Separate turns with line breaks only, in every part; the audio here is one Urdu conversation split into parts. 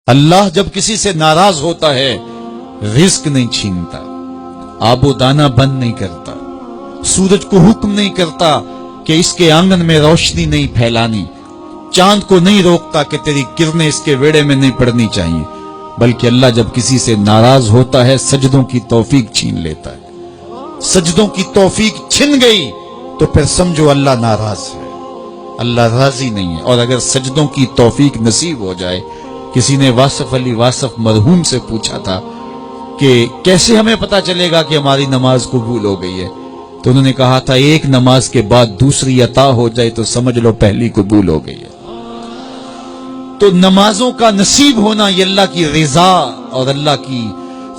اللہ جب کسی سے ناراض ہوتا ہے رزق نہیں چھینتا، آب و دانہ بند نہیں کرتا، سورج کو حکم نہیں کرتا کہ اس کے آنگن میں روشنی نہیں پھیلانی، چاند کو نہیں روکتا کہ تیری کرنیں اس کے ویڑے میں نہیں پڑنی چاہیے، بلکہ اللہ جب کسی سے ناراض ہوتا ہے سجدوں کی توفیق چھین لیتا ہے۔ سجدوں کی توفیق چھن گئی تو پھر سمجھو اللہ ناراض ہے، اللہ راضی نہیں ہے۔ اور اگر سجدوں کی توفیق نصیب ہو جائے، کسی نے واصف علی واصف مرحوم سے پوچھا تھا کہ کیسے ہمیں پتا چلے گا کہ ہماری نماز قبول ہو گئی ہے، تو انہوں نے کہا تھا ایک نماز کے بعد دوسری عطا ہو جائے تو سمجھ لو پہلی قبول ہو گئی ہے۔ تو نمازوں کا نصیب ہونا یہ اللہ کی رضا اور اللہ کی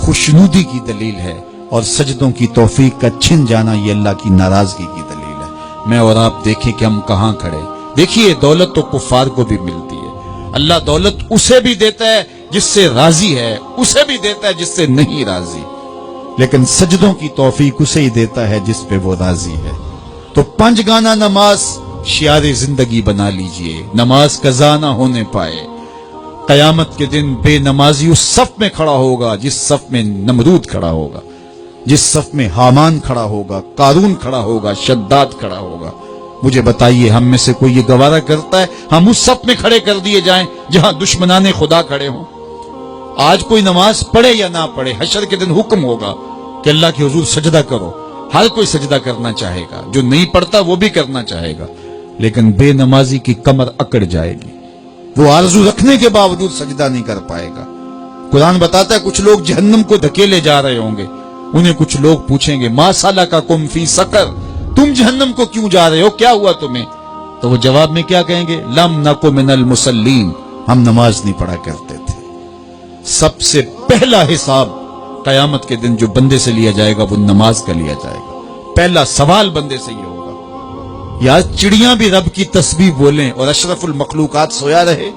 خوشنودی کی دلیل ہے، اور سجدوں کی توفیق کا چھن جانا یہ اللہ کی ناراضگی کی دلیل ہے۔ میں اور آپ دیکھیں کہ ہم کہاں کھڑے۔ دیکھیے دولت تو کفار کو بھی ملتی ہے، اللہ دولت اسے بھی دیتا ہے جس سے راضی ہے، اسے بھی دیتا ہے جس سے نہیں راضی، لیکن سجدوں کی توفیق اسے ہی دیتا ہے جس پہ وہ راضی ہے۔ تو 5 گانا نماز شعار زندگی بنا لیجئے، نماز قضا نہ ہونے پائے۔ قیامت کے دن بے نمازی اس صف میں کھڑا ہوگا جس صف میں نمرود کھڑا ہوگا، جس صف میں حامان کھڑا ہوگا، قارون کھڑا ہوگا، شداد کھڑا ہوگا۔ مجھے بتائیے ہم میں سے کوئی یہ گوارہ کرتا ہے ہم اس صف میں کھڑے کر دیے جائیں جہاں دشمنان خدا کھڑے ہوں؟ آج کوئی نماز پڑھے یا نہ پڑھے، حشر کے دن حکم ہوگا کہ اللہ کے حضور سجدہ کرو۔ ہر کوئی سجدہ کرنا چاہے گا، جو نہیں پڑھتا وہ بھی کرنا چاہے گا، لیکن بے نمازی کی کمر اکڑ جائے گی، وہ آرزو رکھنے کے باوجود سجدہ نہیں کر پائے گا۔ قرآن بتاتا ہے کچھ لوگ جہنم کو دھکیلے جا رہے ہوں گے، انہیں کچھ لوگ پوچھیں گے ما سلککم فی سقر، تم جہنم کو کیوں جا رہے ہو، کیا ہوا تمہیں؟ تو وہ جواب میں کیا کہیں گے؟ لم نک من المصلین، ہم نماز نہیں پڑھا کرتے تھے۔ سب سے پہلا حساب قیامت کے دن جو بندے سے لیا جائے گا وہ نماز کا لیا جائے گا۔ پہلا سوال بندے سے یہ ہوگا۔ یا چڑیاں بھی رب کی تسبیح بولیں اور اشرف المخلوقات سویا رہے؟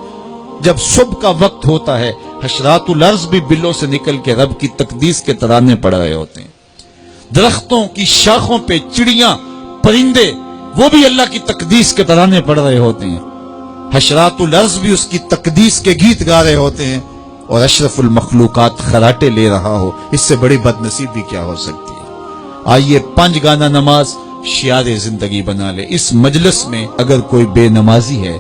جب صبح کا وقت ہوتا ہے حشرات الارض بھی بلوں سے نکل کے رب کی تقدیس کے ترانے پڑھ رہے ہوتے ہیں، درختوں کی شاخوں پہ چڑیاں پرندے وہ بھی اللہ کی تقدیس کے ترانے پڑھ رہے ہوتے ہیں، حشرات الارض بھی اس کی تقدیس کے گیت گا رہے ہوتے ہیں، اور اشرف المخلوقات خراٹے لے رہا ہو، اس سے بڑی بد نصیبی کیا ہو سکتی ہے؟ آئیے 5 گانا نماز شعار زندگی بنا لے۔ اس مجلس میں اگر کوئی بے نمازی ہے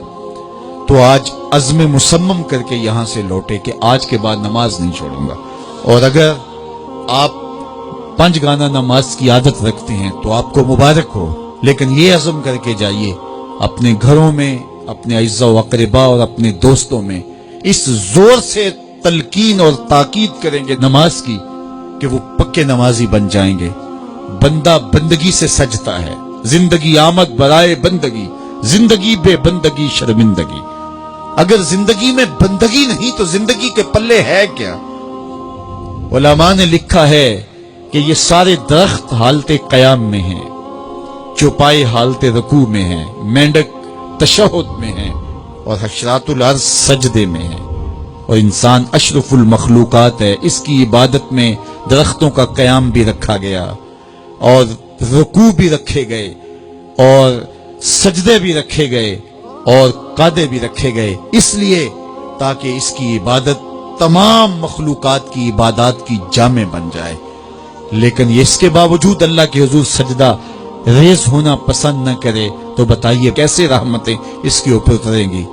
تو آج عزم مصمم کر کے یہاں سے لوٹے کہ آج کے بعد نماز نہیں چھوڑوں گا، اور اگر آپ 5 گانا نماز کی عادت رکھتے ہیں تو آپ کو مبارک ہو، لیکن یہ عزم کر کے جائیے اپنے گھروں میں، اپنے اعزاء و اقرباء اور اپنے دوستوں میں اس زور سے تلقین اور تاکید کریں گے نماز کی کہ وہ پکے نمازی بن جائیں گے۔ بندہ بندگی سے سجتا ہے، زندگی آمد برائے بندگی، زندگی بے بندگی شرمندگی۔ اگر زندگی میں بندگی نہیں تو زندگی کے پلے ہے کیا؟ علماء نے لکھا ہے کہ یہ سارے درخت حالت قیام میں ہیں، چوپائے حالت رکوع میں ہیں، مینڈک تشہد میں ہیں، اور حشرات الارض سجدے میں ہیں، اور انسان اشرف المخلوقات ہے۔ اس کی عبادت میں درختوں کا قیام بھی رکھا گیا، اور رکوع بھی رکھے گئے، اور سجدے بھی رکھے گئے، اور قعدے بھی رکھے گئے، اس لیے تاکہ اس کی عبادت تمام مخلوقات کی عبادات کی جامع بن جائے۔ لیکن یہ اس کے باوجود اللہ کے حضور سجدہ ریز ہونا پسند نہ کرے تو بتائیے کیسے رحمتیں اس کے اوپر اتریں گی؟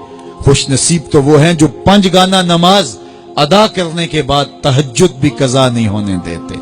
خوش نصیب تو وہ ہیں جو 5 گانا نماز ادا کرنے کے بعد تہجد بھی قضا نہیں ہونے دیتے۔